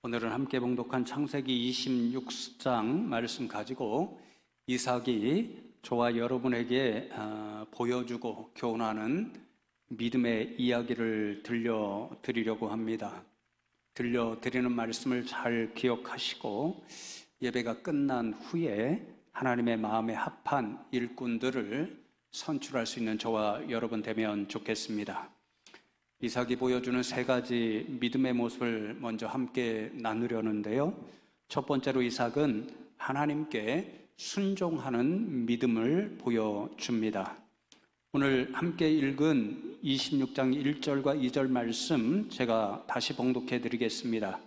오늘은 함께 봉독한 창세기 26장 말씀 가지고 이삭이 저와 여러분에게 보여주고 교훈하는 믿음의 이야기를 들려드리려고 합니다. 들려드리는 말씀을 잘 기억하시고 예배가 끝난 후에 하나님의 마음에 합한 일꾼들을 선출할 수 있는 저와 여러분 되면 좋겠습니다. 이삭이 보여주는 세 가지 믿음의 모습을 먼저 함께 나누려는데요. 첫 번째로 이삭은 하나님께 순종하는 믿음을 보여줍니다. 오늘 함께 읽은 26장 1절과 2절 말씀 제가 다시 봉독해 드리겠습니다.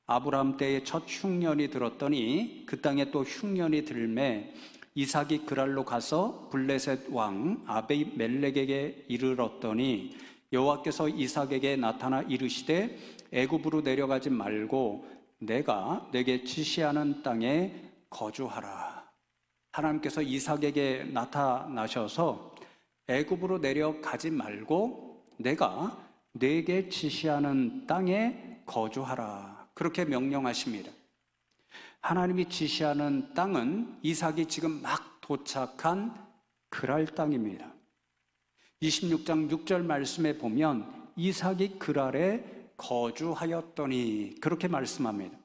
아브라함 때에 첫 흉년이 들었더니 그 땅에 또 흉년이 들매 이삭이 그랄로 가서 블레셋 왕 아비멜렉에게 이르렀더니 여호와께서 이삭에게 나타나 이르시되 애굽으로 내려가지 말고 내가 내게 지시하는 땅에 거주하라. 하나님께서 이삭에게 나타나셔서 애굽으로 내려가지 말고 내가 내게 지시하는 땅에 거주하라. 그렇게 명령하십니다. 하나님이 지시하는 땅은 이삭이 지금 막 도착한 그랄 땅입니다. 26장 6절 말씀에 보면 이삭이 그랄에 거주하였더니 그렇게 말씀합니다.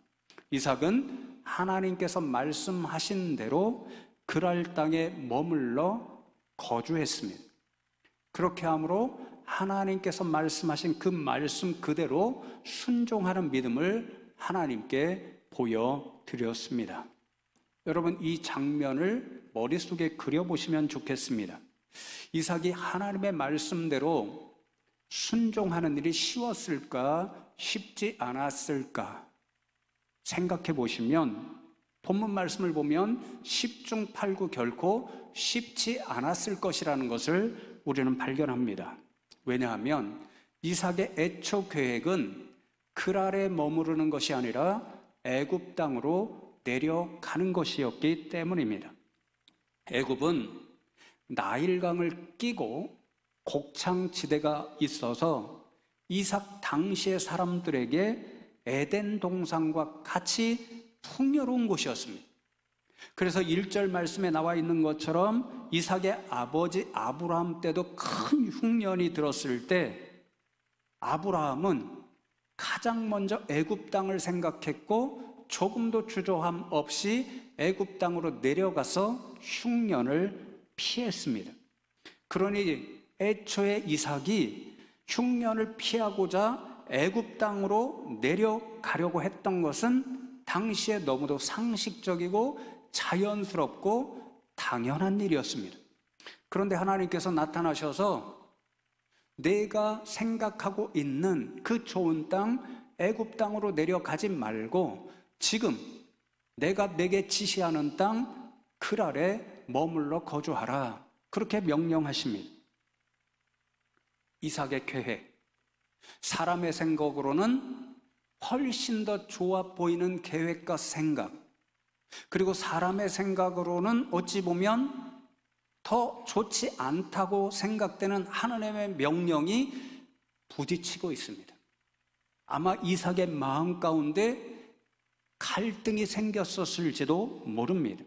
이삭은 하나님께서 말씀하신 대로 그랄 땅에 머물러 거주했습니다. 그렇게 함으로 하나님께서 말씀하신 그 말씀 그대로 순종하는 믿음을 하나님께 보여드렸습니다. 여러분, 이 장면을 머릿속에 그려보시면 좋겠습니다. 이삭이 하나님의 말씀대로 순종하는 일이 쉬웠을까, 쉽지 않았을까 생각해 보시면 본문 말씀을 보면 10중 8구 결코 쉽지 않았을 것이라는 것을 우리는 발견합니다. 왜냐하면 이삭의 애초 계획은 그랄에 머무르는 것이 아니라 애굽 땅으로 내려가는 것이었기 때문입니다. 애굽은 나일강을 끼고 곡창지대가 있어서 이삭 당시의 사람들에게 에덴 동산과 같이 풍요로운 곳이었습니다. 그래서 1절 말씀에 나와 있는 것처럼 이삭의 아버지 아브라함 때도 큰 흉년이 들었을 때 아브라함은 가장 먼저 애굽 땅을 생각했고 조금도 주저함 없이 애굽 땅으로 내려가서 흉년을 피했습니다. 그러니 애초에 이삭이 흉년을 피하고자 애굽 땅으로 내려가려고 했던 것은 당시에 너무도 상식적이고 자연스럽고 당연한 일이었습니다. 그런데 하나님께서 나타나셔서 내가 생각하고 있는 그 좋은 땅 애굽 땅으로 내려가지 말고 지금 내가 내게 지시하는 땅 그랄에 머물러 거주하라. 그렇게 명령하십니다. 이삭의 계획, 사람의 생각으로는 훨씬 더 좋아 보이는 계획과 생각, 그리고 사람의 생각으로는 어찌 보면 더 좋지 않다고 생각되는 하나님의 명령이 부딪히고 있습니다. 아마 이삭의 마음 가운데 갈등이 생겼었을지도 모릅니다.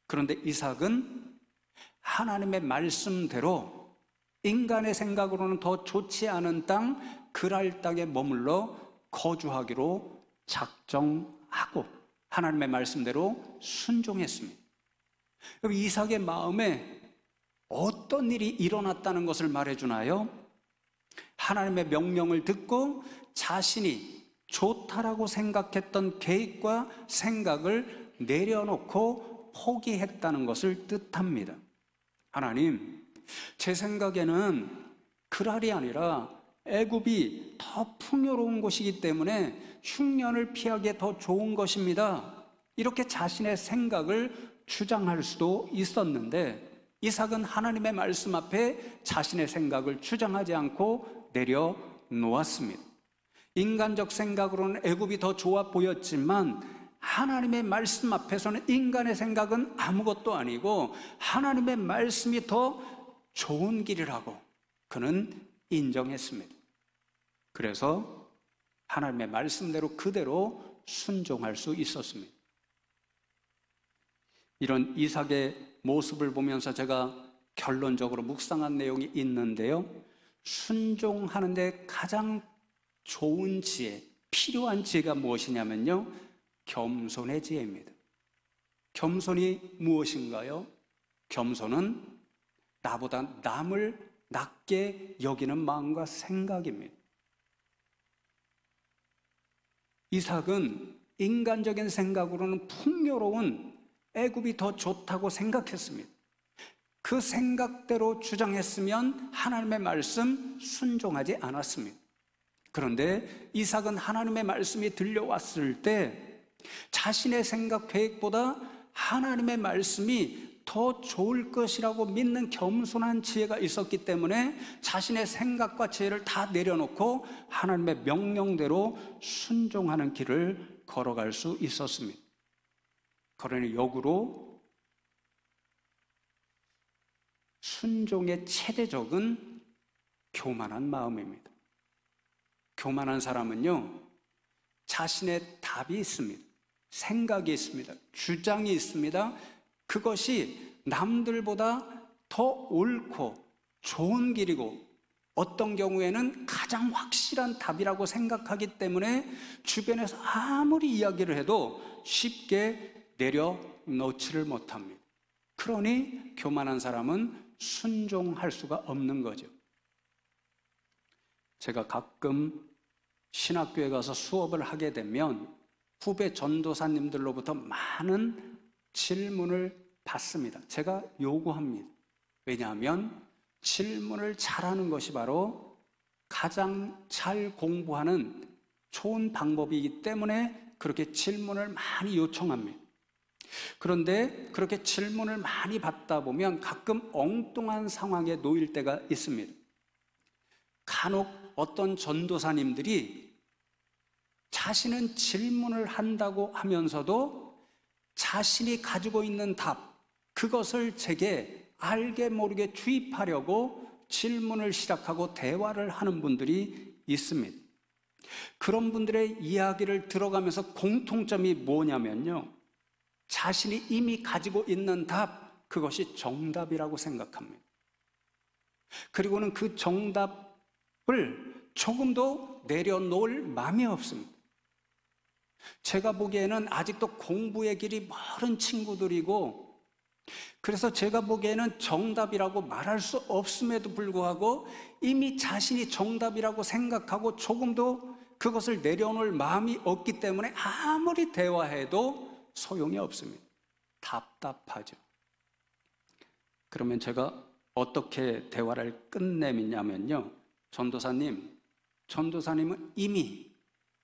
그런데 이삭은 하나님의 말씀대로 인간의 생각으로는 더 좋지 않은 땅 그랄 땅에 머물러 거주하기로 작정하고 하나님의 말씀대로 순종했습니다. 이삭의 마음에 어떤 일이 일어났다는 것을 말해주나요? 하나님의 명령을 듣고 자신이 좋다라고 생각했던 계획과 생각을 내려놓고 포기했다는 것을 뜻합니다. 하나님, 제 생각에는 그랄이 아니라 애굽이 더 풍요로운 곳이기 때문에 흉년을 피하기에 더 좋은 것입니다. 이렇게 자신의 생각을 주장할 수도 있었는데 이삭은 하나님의 말씀 앞에 자신의 생각을 주장하지 않고 내려놓았습니다. 인간적 생각으로는 애굽이 더 좋아 보였지만 하나님의 말씀 앞에서는 인간의 생각은 아무것도 아니고 하나님의 말씀이 더 좋은 길이라고 그는 인정했습니다. 그래서 하나님의 말씀대로 그대로 순종할 수 있었습니다. 이런 이삭의 모습을 보면서 제가 결론적으로 묵상한 내용이 있는데요. 순종하는데 가장 좋은 지혜, 필요한 지혜가 무엇이냐면요, 겸손의 지혜입니다. 겸손이 무엇인가요? 겸손은 나보다 남을 낮게 여기는 마음과 생각입니다. 이삭은 인간적인 생각으로는 풍요로운 애굽이 더 좋다고 생각했습니다. 그 생각대로 주장했으면 하나님의 말씀 순종하지 않았습니다. 그런데 이삭은 하나님의 말씀이 들려왔을 때 자신의 생각 계획보다 하나님의 말씀이 더 좋을 것이라고 믿는 겸손한 지혜가 있었기 때문에 자신의 생각과 지혜를 다 내려놓고 하나님의 명령대로 순종하는 길을 걸어갈 수 있었습니다. 그러니 역으로 순종의 최대적은 교만한 마음입니다. 교만한 사람은요, 자신의 답이 있습니다. 생각이 있습니다. 주장이 있습니다. 그것이 남들보다 더 옳고 좋은 길이고 어떤 경우에는 가장 확실한 답이라고 생각하기 때문에 주변에서 아무리 이야기를 해도 쉽게 내려놓지를 못합니다. 그러니 교만한 사람은 순종할 수가 없는 거죠. 제가 가끔 신학교에 가서 수업을 하게 되면 후배 전도사님들로부터 많은 질문을 받습니다. 제가 요구합니다. 왜냐하면 질문을 잘하는 것이 바로 가장 잘 공부하는 좋은 방법이기 때문에 그렇게 질문을 많이 요청합니다. 그런데 그렇게 질문을 많이 받다 보면 가끔 엉뚱한 상황에 놓일 때가 있습니다. 간혹 어떤 전도사님들이 자신은 질문을 한다고 하면서도 자신이 가지고 있는 답, 그것을 제게 알게 모르게 주입하려고 질문을 시작하고 대화를 하는 분들이 있습니다. 그런 분들의 이야기를 들어가면서 공통점이 뭐냐면요, 자신이 이미 가지고 있는 답, 그것이 정답이라고 생각합니다. 그리고는 그 정답을 조금도 내려놓을 마음이 없습니다. 제가 보기에는 아직도 공부의 길이 멀은 친구들이고, 그래서 제가 보기에는 정답이라고 말할 수 없음에도 불구하고 이미 자신이 정답이라고 생각하고 조금도 그것을 내려놓을 마음이 없기 때문에 아무리 대화해도 소용이 없습니다. 답답하죠. 그러면 제가 어떻게 대화를 끝내냐면요, 전도사님은 이미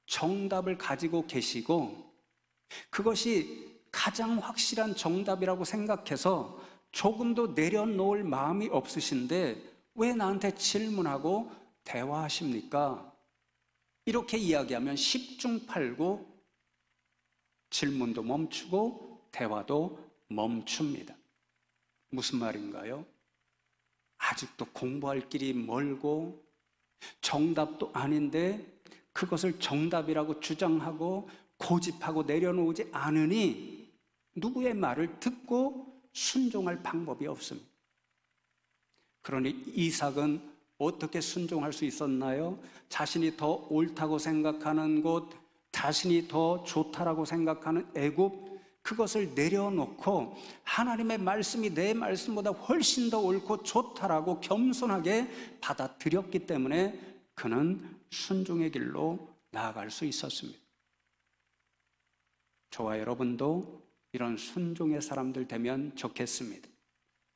정답을 가지고 계시고 그것이 가장 확실한 정답이라고 생각해서 조금도 내려놓을 마음이 없으신데 왜 나한테 질문하고 대화하십니까? 이렇게 이야기하면 10중 8구 질문도 멈추고 대화도 멈춥니다. 무슨 말인가요? 아직도 공부할 길이 멀고 정답도 아닌데 그것을 정답이라고 주장하고 고집하고 내려놓지 않으니 누구의 말을 듣고 순종할 방법이 없습니다. 그러니 이삭은 어떻게 순종할 수 있었나요? 자신이 더 옳다고 생각하는 곳, 자신이 더 좋다라고 생각하는 애굽, 그것을 내려놓고 하나님의 말씀이 내 말씀보다 훨씬 더 옳고 좋다라고 겸손하게 받아들였기 때문에 그는 순종의 길로 나아갈 수 있었습니다. 저와 여러분도 이런 순종의 사람들 되면 좋겠습니다.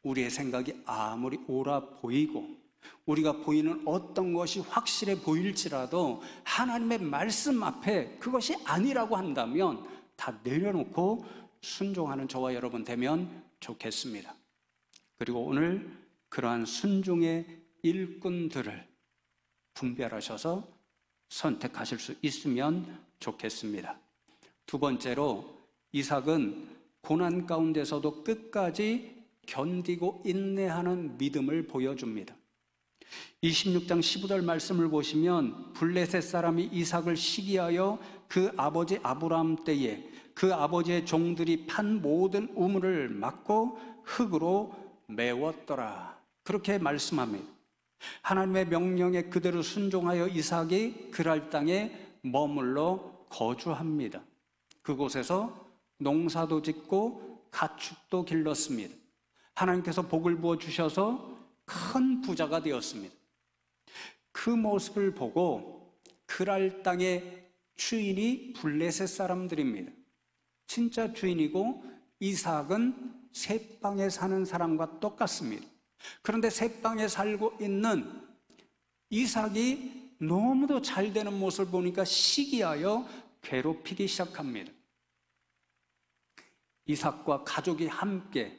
우리의 생각이 아무리 옳아 보이고 우리가 보이는 어떤 것이 확실해 보일지라도 하나님의 말씀 앞에 그것이 아니라고 한다면 다 내려놓고 순종하는 저와 여러분 되면 좋겠습니다. 그리고 오늘 그러한 순종의 일꾼들을 분별하셔서 선택하실 수 있으면 좋겠습니다. 두 번째로 이삭은 고난 가운데서도 끝까지 견디고 인내하는 믿음을 보여줍니다. 26장 15절 말씀을 보시면 블레셋 사람이 이삭을 시기하여 그 아버지 아브라함 때에 그 아버지의 종들이 판 모든 우물을 막고 흙으로 메웠더라. 그렇게 말씀합니다. 하나님의 명령에 그대로 순종하여 이삭이 그랄 땅에 머물러 거주합니다. 그곳에서 농사도 짓고 가축도 길렀습니다. 하나님께서 복을 부어 주셔서 큰 부자가 되었습니다. 그 모습을 보고 그랄 땅의 주인이 블레셋 사람들입니다. 진짜 주인이고 이삭은 셋방에 사는 사람과 똑같습니다. 그런데 셋방에 살고 있는 이삭이 너무도 잘 되는 모습을 보니까 시기하여 괴롭히기 시작합니다. 이삭과 가족이 함께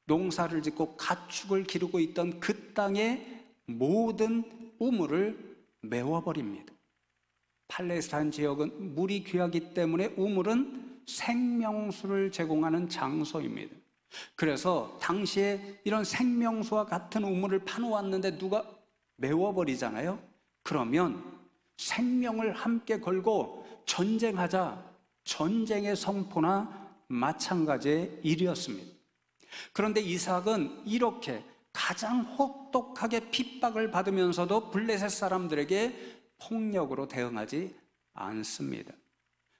농사를 짓고 가축을 기르고 있던 그 땅의 모든 우물을 메워버립니다. 팔레스타인 지역은 물이 귀하기 때문에 우물은 생명수를 제공하는 장소입니다. 그래서 당시에 이런 생명수와 같은 우물을 파놓았는데 누가 메워버리잖아요. 그러면 생명을 함께 걸고 전쟁하자, 전쟁의 선포나 마찬가지의 일이었습니다. 그런데 이삭은 이렇게 가장 혹독하게 핍박을 받으면서도 블레셋 사람들에게 폭력으로 대응하지 않습니다.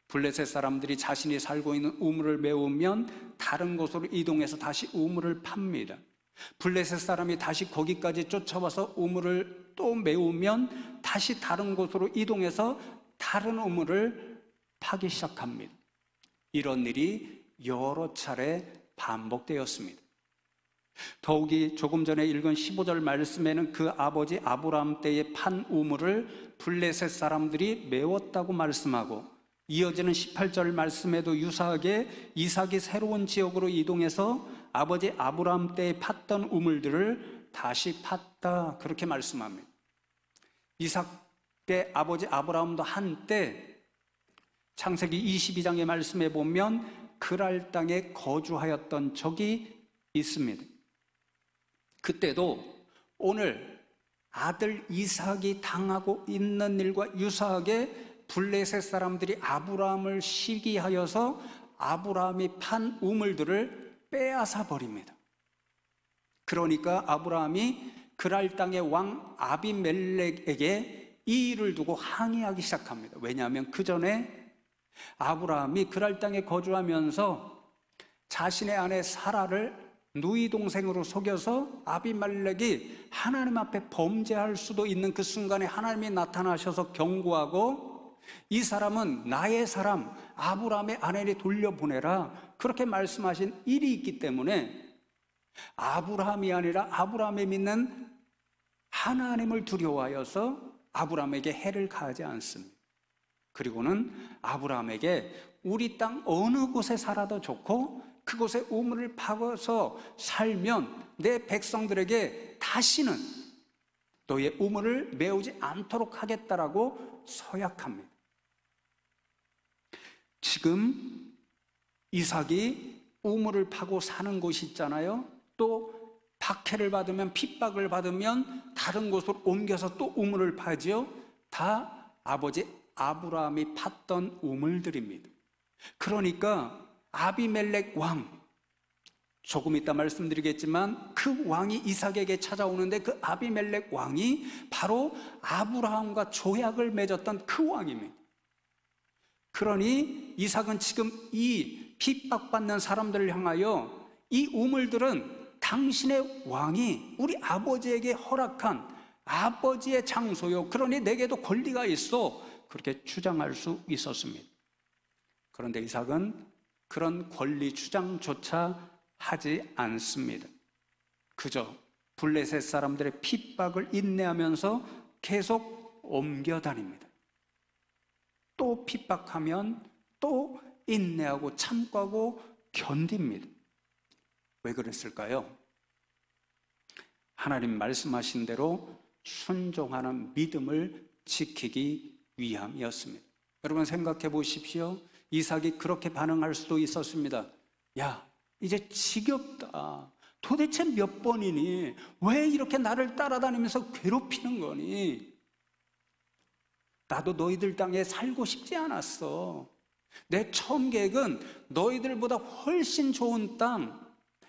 블레셋 사람들이 자신이 살고 있는 우물을 메우면 다른 곳으로 이동해서 다시 우물을 팝니다. 블레셋 사람이 다시 거기까지 쫓아와서 우물을 또 메우면 다시 다른 곳으로 이동해서 다른 우물을 파기 시작합니다. 이런 일이 여러 차례 반복되었습니다. 더욱이 조금 전에 읽은 15절 말씀에는 그 아버지 아브라함 때에 판 우물을 블레셋 사람들이 메웠다고 말씀하고, 이어지는 18절 말씀에도 유사하게 이삭이 새로운 지역으로 이동해서 아버지 아브라함 때에 팠던 우물들을 다시 팠다, 그렇게 말씀합니다. 이삭의 아버지 아브라함도 한때 창세기 22장의 말씀에 보면 그랄 땅에 거주하였던 적이 있습니다. 그때도 오늘 아들 이삭이 당하고 있는 일과 유사하게 블레셋 사람들이 아브라함을 시기하여서 아브라함이 판 우물들을 빼앗아 버립니다. 그러니까 아브라함이 그랄 땅의 왕 아비멜렉에게 이 일을 두고 항의하기 시작합니다. 왜냐하면 그 전에 아브라함이 그랄 땅에 거주하면서 자신의 아내 사라를 누이 동생으로 속여서 아비멜렉이 하나님 앞에 범죄할 수도 있는 그 순간에 하나님이 나타나셔서 경고하고, 이 사람은 나의 사람 아브라함의 아내를 돌려보내라, 그렇게 말씀하신 일이 있기 때문에 아브라함이 아니라 아브라함이 믿는 하나님을 두려워하여서 아브라함에게 해를 가하지 않습니다. 그리고는 아브라함에게 우리 땅 어느 곳에 살아도 좋고 그곳에 우물을 파고서 살면 내 백성들에게 다시는 너의 우물을 메우지 않도록 하겠다라고 서약합니다. 지금 이삭이 우물을 파고 사는 곳이 있잖아요. 또 박해를 받으면, 핍박을 받으면 다른 곳으로 옮겨서 또 우물을 파지요. 다 아버지 아브라함이 팠던 우물들입니다. 그러니까 아비멜렉 왕, 조금 이따 말씀드리겠지만 그 왕이 이삭에게 찾아오는데 그 아비멜렉 왕이 바로 아브라함과 조약을 맺었던 그 왕입니다. 그러니 이삭은 지금 이 핍박받는 사람들을 향하여 이 우물들은 당신의 왕이 우리 아버지에게 허락한 아버지의 장소요, 그러니 내게도 권리가 있어, 그렇게 주장할 수 있었습니다. 그런데 이삭은 그런 권리 주장조차 하지 않습니다. 그저 블레셋 사람들의 핍박을 인내하면서 계속 옮겨 다닙니다. 또 핍박하면 또 인내하고 참고하고 견딥니다. 왜 그랬을까요? 하나님 말씀하신 대로 순종하는 믿음을 지키기 위함이었습니다. 여러분 생각해 보십시오. 이삭이 그렇게 반응할 수도 있었습니다. 야, 이제 지겹다. 도대체 몇 번이니? 왜 이렇게 나를 따라다니면서 괴롭히는 거니? 나도 너희들 땅에 살고 싶지 않았어. 내 처음 계획은 너희들보다 훨씬 좋은 땅,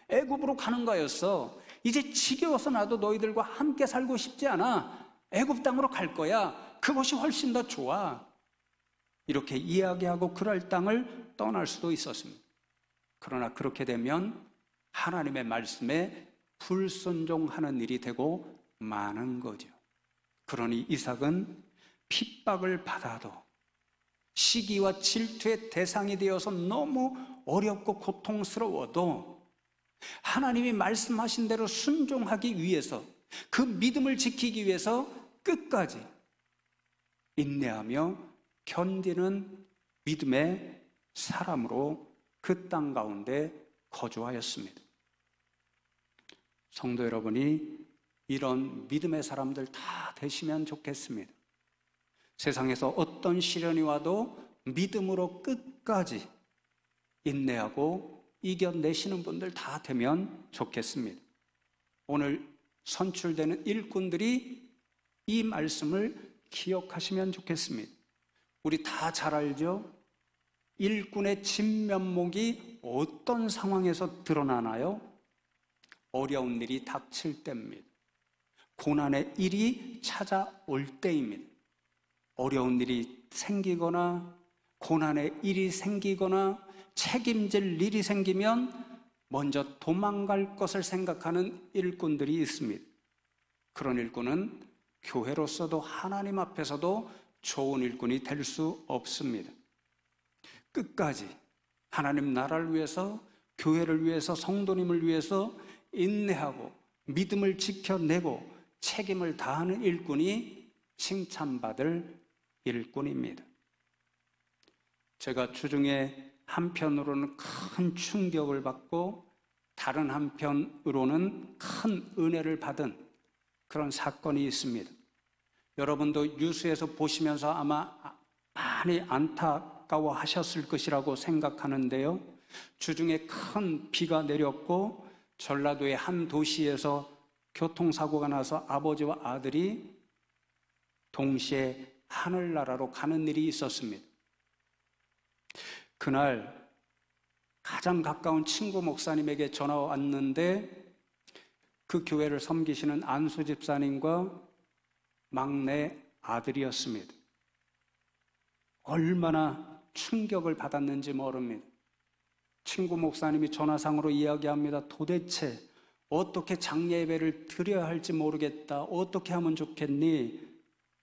애굽으로 가는 거였어. 이제 지겨워서 나도 너희들과 함께 살고 싶지 않아. 애굽 땅으로 갈 거야. 그것이 훨씬 더 좋아. 이렇게 이야기하고 그럴 땅을 떠날 수도 있었습니다. 그러나 그렇게 되면 하나님의 말씀에 불순종하는 일이 되고 마는 거죠. 그러니 이삭은 핍박을 받아도 시기와 질투의 대상이 되어서 너무 어렵고 고통스러워도 하나님이 말씀하신 대로 순종하기 위해서, 그 믿음을 지키기 위해서 끝까지 인내하며 견디는 믿음의 사람으로 그 땅 가운데 거주하였습니다. 성도 여러분이 이런 믿음의 사람들 다 되시면 좋겠습니다. 세상에서 어떤 시련이 와도 믿음으로 끝까지 인내하고 이겨내시는 분들 다 되면 좋겠습니다. 오늘 선출되는 일꾼들이 이 말씀을 기억하시면 좋겠습니다. 우리 다 잘 알죠? 일꾼의 진면목이 어떤 상황에서 드러나나요? 어려운 일이 닥칠 때입니다. 고난의 일이 찾아올 때입니다. 어려운 일이 생기거나 고난의 일이 생기거나 책임질 일이 생기면 먼저 도망갈 것을 생각하는 일꾼들이 있습니다. 그런 일꾼은 교회로서도 하나님 앞에서도 좋은 일꾼이 될 수 없습니다. 끝까지 하나님 나라를 위해서, 교회를 위해서, 성도님을 위해서 인내하고 믿음을 지켜내고 책임을 다하는 일꾼이 칭찬받을 일꾼입니다. 제가 주중에 한편으로는 큰 충격을 받고 다른 한편으로는 큰 은혜를 받은 그런 사건이 있습니다. 여러분도 뉴스에서 보시면서 아마 많이 안타까워하셨을 것이라고 생각하는데요. 주중에 큰 비가 내렸고 전라도의 한 도시에서 교통사고가 나서 아버지와 아들이 동시에 하늘나라로 가는 일이 있었습니다. 그날 가장 가까운 친구 목사님에게 전화가 왔는데 그 교회를 섬기시는 안수 집사님과 막내 아들이었습니다. 얼마나 충격을 받았는지 모릅니다. 친구 목사님이 전화상으로 이야기합니다. 도대체 어떻게 장례 예배를 드려야 할지 모르겠다. 어떻게 하면 좋겠니?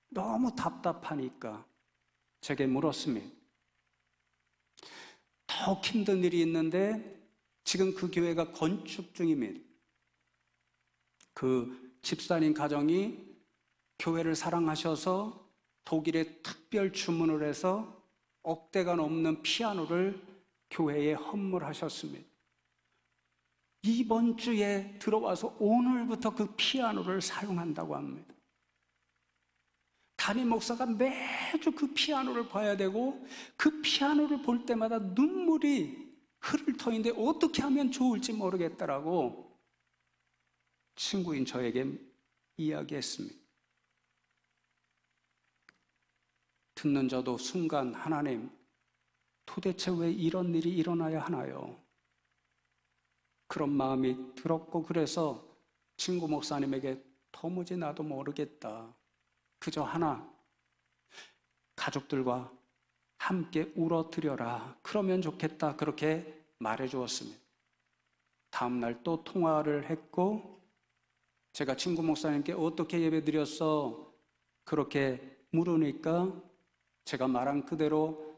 너무 답답하니까 제게 물었습니다. 더 힘든 일이 있는데 지금 그 교회가 건축 중입니다. 그 집사님 가정이 교회를 사랑하셔서 독일에 특별 주문을 해서 억대가 넘는 피아노를 교회에 헌물하셨습니다. 이번 주에 들어와서 오늘부터 그 피아노를 사용한다고 합니다. 담임 목사가 매주 그 피아노를 봐야 되고 그 피아노를 볼 때마다 눈물이 흐를 터인데 어떻게 하면 좋을지 모르겠다라고 친구인 저에게 이야기했습니다. 듣는 저도 순간 하나님, 도대체 왜 이런 일이 일어나야 하나요? 그런 마음이 들었고 그래서 친구 목사님에게 도무지 나도 모르겠다. 그저 하나, 가족들과 함께 울어드려라. 그러면 좋겠다. 그렇게 말해 주었습니다. 다음 날 또 통화를 했고 제가 친구 목사님께 어떻게 예배 드렸어? 그렇게 물으니까 제가 말한 그대로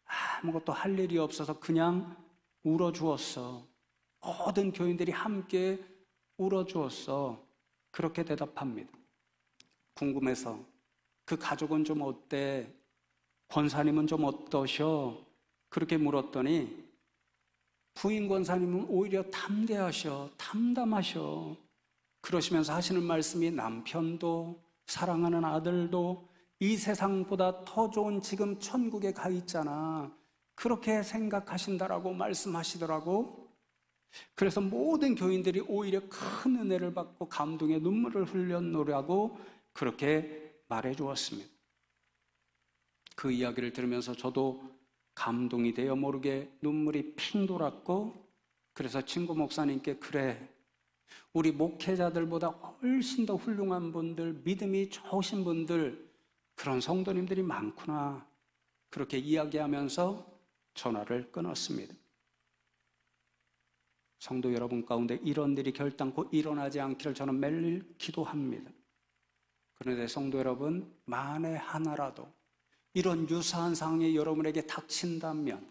아무것도 할 일이 없어서 그냥 울어주었어. 모든 교인들이 함께 울어주었어. 그렇게 대답합니다. 궁금해서 그 가족은 좀 어때? 권사님은 좀 어떠셔? 그렇게 물었더니 부인 권사님은 오히려 담대하셔, 담담하셔. 그러시면서 하시는 말씀이 남편도 사랑하는 아들도 이 세상보다 더 좋은 지금 천국에 가 있잖아. 그렇게 생각하신다라고 말씀하시더라고. 그래서 모든 교인들이 오히려 큰 은혜를 받고 감동의 눈물을 흘렸노라고 그렇게 말해 주었습니다. 그 이야기를 들으면서 저도 감동이 되어 모르게 눈물이 핑 돌았고, 그래서 친구 목사님께 그래, 우리 목회자들보다 훨씬 더 훌륭한 분들, 믿음이 좋으신 분들, 그런 성도님들이 많구나, 그렇게 이야기하면서 전화를 끊었습니다. 성도 여러분 가운데 이런 일이 결단코 일어나지 않기를 저는 매일 기도합니다. 그런데 성도 여러분, 만에 하나라도 이런 유사한 상황이 여러분에게 닥친다면,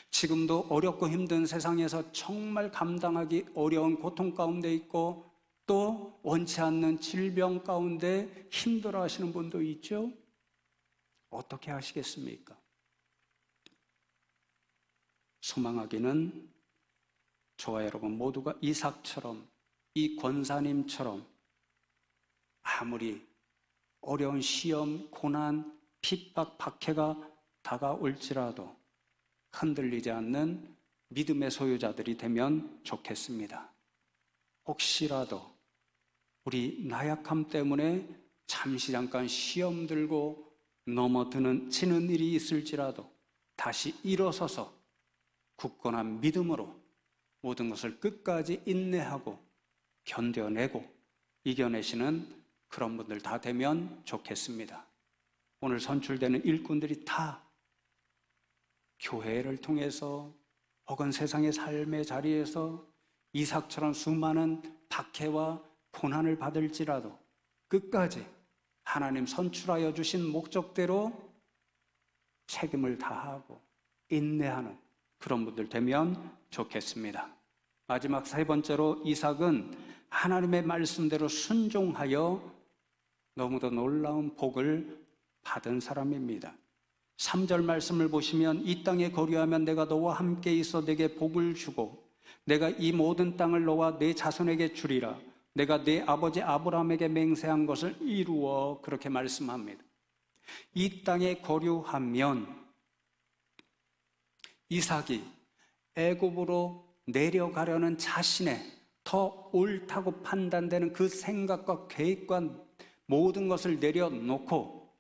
지금도 어렵고 힘든 세상에서 정말 감당하기 어려운 고통 가운데 있고 또 원치 않는 질병 가운데 힘들어 하시는 분도 있죠? 어떻게 하시겠습니까? 소망하기는 저와 여러분 모두가 이삭처럼, 이 권사님처럼 아무리 어려운 시험, 고난, 핍박, 박해가 다가올지라도 흔들리지 않는 믿음의 소유자들이 되면 좋겠습니다. 혹시라도 나약함 때문에 잠시 잠깐 시험 들고 넘어지는 일이 있을지라도 다시 일어서서 굳건한 믿음으로 모든 것을 끝까지 인내하고 견뎌내고 이겨내시는 그런 분들 다 되면 좋겠습니다. 오늘 선출되는 일꾼들이 다 교회를 통해서 혹은 세상의 삶의 자리에서 이삭처럼 수많은 박해와 고난을 받을지라도 끝까지 하나님 선출하여 주신 목적대로 책임을 다하고 인내하는 그런 분들 되면 좋겠습니다. 마지막 세 번째로, 이삭은 하나님의 말씀대로 순종하여 너무도 놀라운 복을 받은 사람입니다. 3절 말씀을 보시면, 이 땅에 거류하면 내가 너와 함께 있어 내게 복을 주고 내가 이 모든 땅을 너와 내 자손에게 주리라. 내가 내 아버지 아브라함에게 맹세한 것을 이루어, 그렇게 말씀합니다. 이 땅에 거류하면 이삭이 애굽으로 내려가려는 자신의 더 옳다고 판단되는 그 생각과 계획과 모든 것을 내려놓고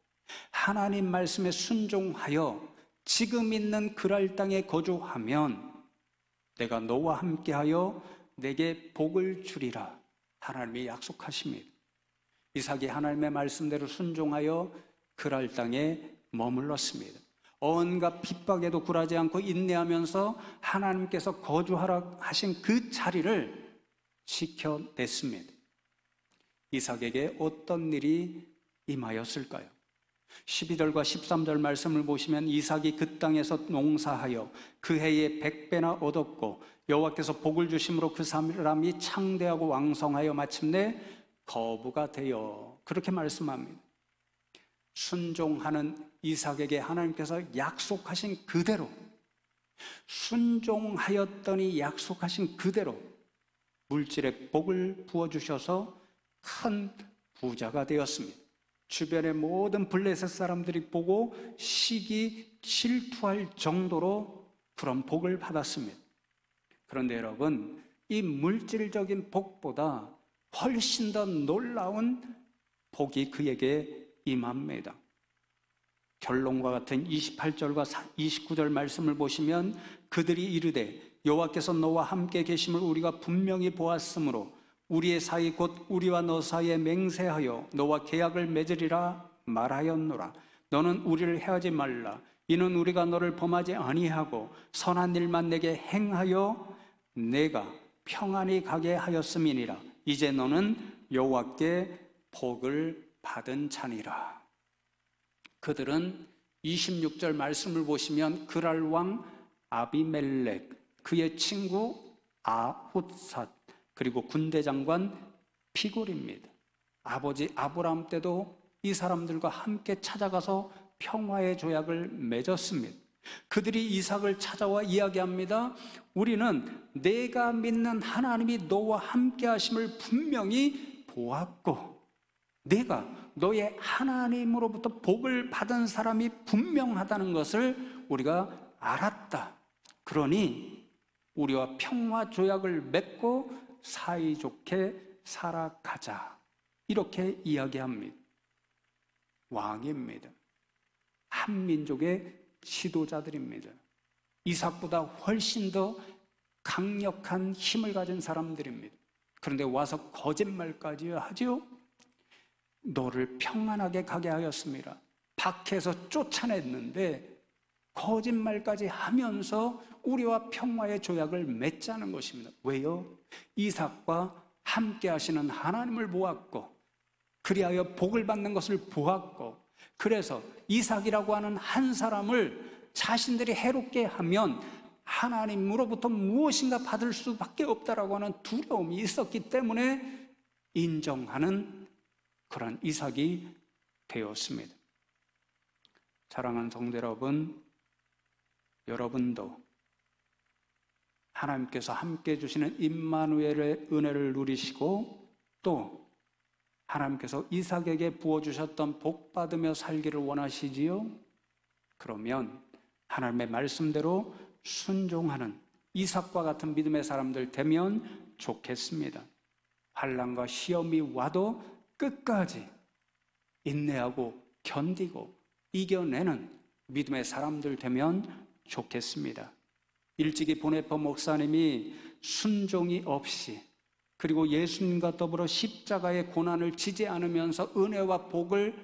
하나님 말씀에 순종하여 지금 있는 그랄 땅에 거주하면 내가 너와 함께하여 내게 복을 주리라. 하나님이 약속하십니다. 이삭이 하나님의 말씀대로 순종하여 그랄 땅에 머물렀습니다. 온갖 핍박에도 굴하지 않고 인내하면서 하나님께서 거주하라 하신 그 자리를 지켜냈습니다. 이삭에게 어떤 일이 임하였을까요? 12절과 13절 말씀을 보시면, 이삭이 그 땅에서 농사하여 그 해에 100배나 얻었고 여호와께서 복을 주심으로 그 사람이 창대하고 왕성하여 마침내 거부가 되어, 그렇게 말씀합니다. 순종하는 이삭에게 하나님께서 약속하신 그대로, 순종하였더니 약속하신 그대로 물질의 복을 부어주셔서 큰 부자가 되었습니다. 주변의 모든 블레셋 사람들이 보고 시기 질투할 정도로 그런 복을 받았습니다. 그런데 여러분, 이 물질적인 복보다 훨씬 더 놀라운 복이 그에게 임합니다. 결론과 같은 28절과 29절 말씀을 보시면, 그들이 이르되 여호와께서 너와 함께 계심을 우리가 분명히 보았으므로 우리의 사이 곧 우리와 너 사이에 맹세하여 너와 계약을 맺으리라 말하였노라. 너는 우리를 해하지 말라. 이는 우리가 너를 범하지 아니하고 선한 일만 내게 행하여 내가 평안히 가게 하였음이니라. 이제 너는 여호와께 복을 받은 자니라. 그들은 26절 말씀을 보시면, 그랄 왕 아비멜렉, 그의 친구 아훗삿, 그리고 군대 장관 피골입니다. 아버지 아브라함 때도 이 사람들과 함께 찾아가서 평화의 조약을 맺었습니다. 그들이 이삭을 찾아와 이야기합니다. 우리는 내가 믿는 하나님이 너와 함께 하심을 분명히 보았고 내가 너의 하나님으로부터 복을 받은 사람이 분명하다는 것을 우리가 알았다. 그러니 우리와 평화 조약을 맺고 사이좋게 살아가자. 이렇게 이야기합니다. 왕입니다. 한 민족의 지도자들입니다. 이삭보다 훨씬 더 강력한 힘을 가진 사람들입니다. 그런데 와서 거짓말까지 하죠. 너를 평안하게 가게 하였습니다. 밖에서 쫓아냈는데 거짓말까지 하면서 우리와 평화의 조약을 맺자는 것입니다. 왜요? 이삭과 함께 하시는 하나님을 보았고, 그리하여 복을 받는 것을 보았고, 그래서 이삭이라고 하는 한 사람을 자신들이 해롭게 하면 하나님으로부터 무엇인가 받을 수밖에 없다라고 하는 두려움이 있었기 때문에 인정하는 그런 이삭이 되었습니다. 사랑하는 성도 여러분, 여러분도 하나님께서 함께 해주시는 임마누엘의 은혜를 누리시고 또 하나님께서 이삭에게 부어주셨던 복 받으며 살기를 원하시지요? 그러면 하나님의 말씀대로 순종하는 이삭과 같은 믿음의 사람들 되면 좋겠습니다. 환난과 시험이 와도 끝까지 인내하고 견디고 이겨내는 믿음의 사람들 되면 좋겠습니다. 일찍이 보네퍼 목사님이 순종이 없이 그리고 예수님과 더불어 십자가의 고난을 지지 않으면서 은혜와 복을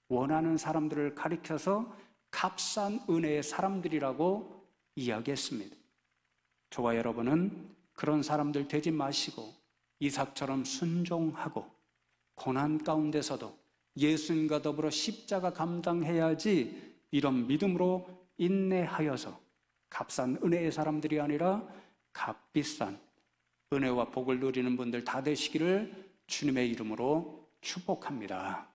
원하는 사람들을 가리켜서 값싼 은혜의 사람들이라고 이야기했습니다. 저와 여러분은 그런 사람들 되지 마시고 이삭처럼 순종하고 고난 가운데서도 예수님과 더불어 십자가 감당해야지 이런 믿음으로 인내하여서 값싼 은혜의 사람들이 아니라 값비싼 은혜와 복을 누리는 분들 다 되시기를 주님의 이름으로 축복합니다.